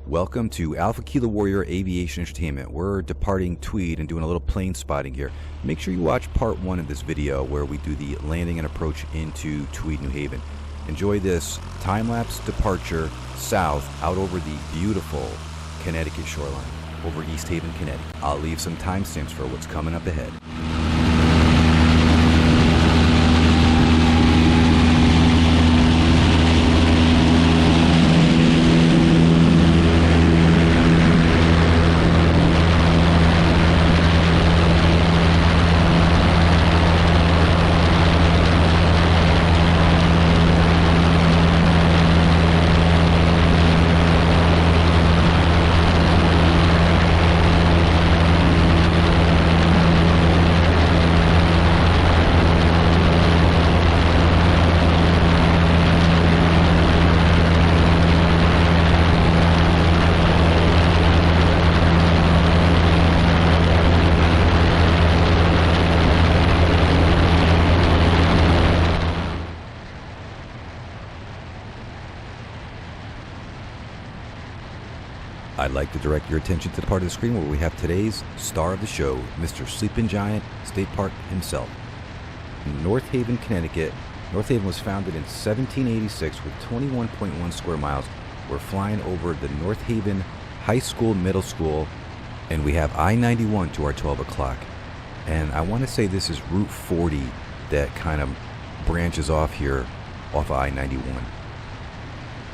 Welcome to Alpha Kilo Warrior Aviation Entertainment. We're departing Tweed and doing a little plane spotting here. Make sure you watch part 1 of this video where we do the landing and approach into Tweed, New Haven. Enjoy this time-lapse departure south out over the beautiful Connecticut shoreline over East Haven, Connecticut. I'll leave some timestamps for what's coming up ahead. I'd like to direct your attention to the part of the screen where we have today's star of the show, Mr. Sleeping Giant State Park himself. In North Haven, Connecticut, North Haven was founded in 1786 with 21.1 square miles. We're flying over the North Haven High School, Middle School, and we have I-91 to our 12 o'clock. And I want to say this is Route 40 that kind of branches off here off of I-91.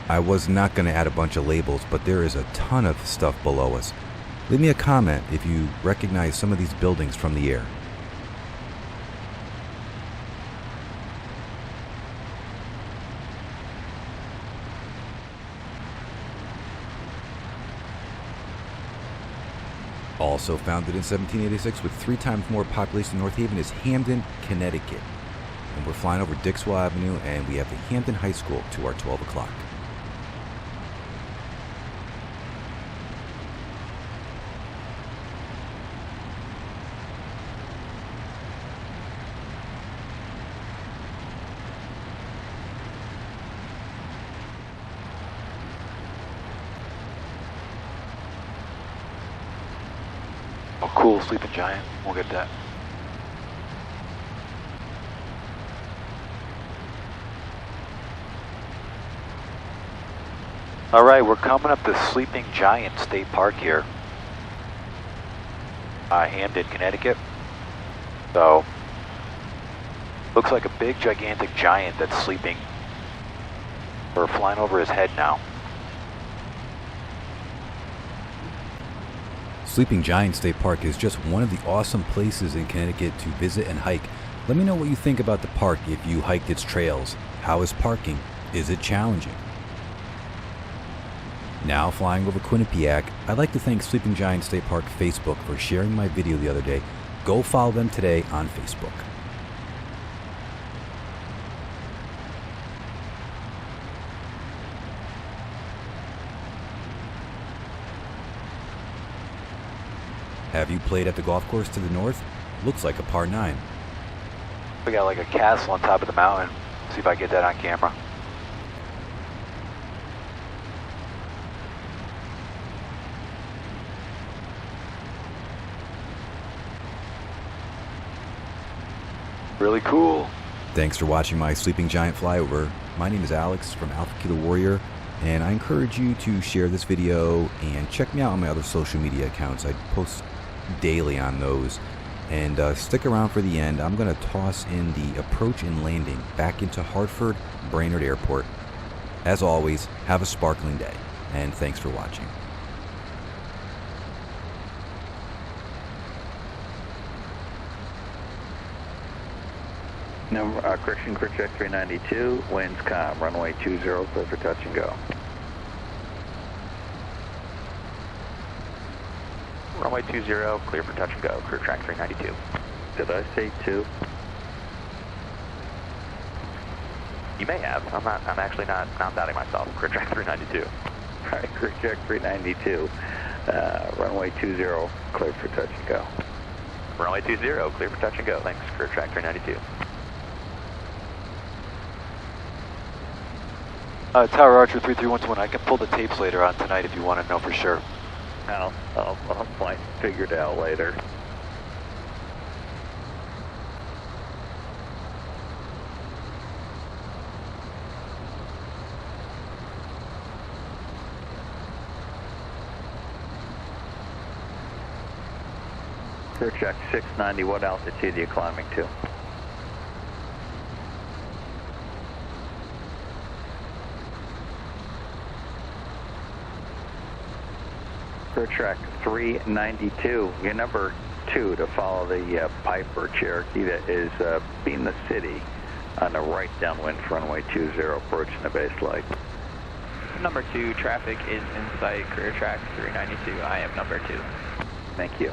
I was not going to add a bunch of labels, but there is a ton of stuff below us. Leave me a comment if you recognize some of these buildings from the air. Also founded in 1786 with 3 times more population than North Haven is Hamden, Connecticut. And we're flying over Dixwell Avenue, and we have the Hamden High School to our 12 o'clock. Oh, cool, Sleeping Giant. We'll get that. All right, we're coming up to Sleeping Giant State Park here. Hamden, Connecticut. So, looks like a big, gigantic giant that's sleeping. We're flying over his head now. Sleeping Giant State Park is just one of the awesome places in Connecticut to visit and hike. Let me know what you think about the park if you hiked its trails. How is parking? Is it challenging? Now flying over Quinnipiac, I'd like to thank Sleeping Giant State Park Facebook for sharing my video the other day. Go follow them today on Facebook. Have you played at the golf course to the north? Looks like a par 9. We got like a castle on top of the mountain. See if I get that on camera. Really cool. Thanks for watching my Sleeping Giant flyover. My name is Alex from Alpha Kilo Warrior, and I encourage you to share this video and check me out on my other social media accounts. I post daily on those. And stick around for the end. I'm going to toss in the approach and landing back into Hartford, Brainard Airport. As always, have a sparkling day, and thanks for watching. Correction, quick check 392, winds calm, runway 20, clear for touch and go. Runway 20, clear for touch and go, crew track 392. Did I say 2? You may have. I'm actually not doubting myself. Crew track 392. All right, crew check 392, runway 20, clear for touch and go. Runway 20, clear for touch and go. Thanks, crew track 392. Tower Archer 33121, I can pull the tapes later on tonight if you want to know for sure. I'll find figure it out later. Clear check 690, what altitude are you climbing to? Clear track 392. You're number 2 to follow the Piper Cherokee that is being the city on the right downwind for runway 20 approaching the base leg. Number 2, traffic is in sight, career track 392. I am number 2. Thank you.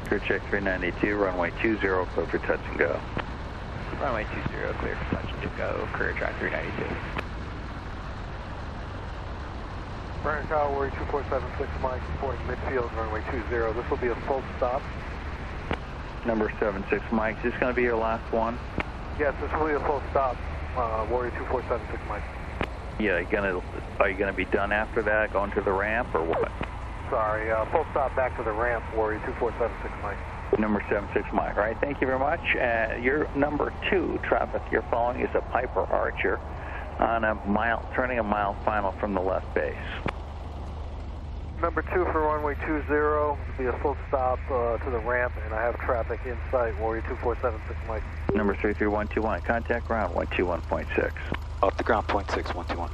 Clear check 392, runway 20, clear for touch and go. Runway 20, clear for touch and go, career track 392. Brainard Tower, Warrior 2476, Mike, reporting midfield, runway 20. This will be a full stop. Number 76, Mike, is this going to be your last one? Yes, this will be a full stop, Warrior 2476, Mike. Yeah, are you gonna be done after that, going to the ramp or what? Sorry, full stop back to the ramp, Warrior 2476, Mike. Number 76, Mike. All right, thank you very much. Your number 2 traffic you're following is a Piper Archer on a mile, turning a mile final from the left base. Number 2 for runway 20, will be a full stop to the ramp, and I have traffic in sight, Warrior 2476, Mike. Number 33121, contact ground 121.6. Off the ground, 0.6, 121.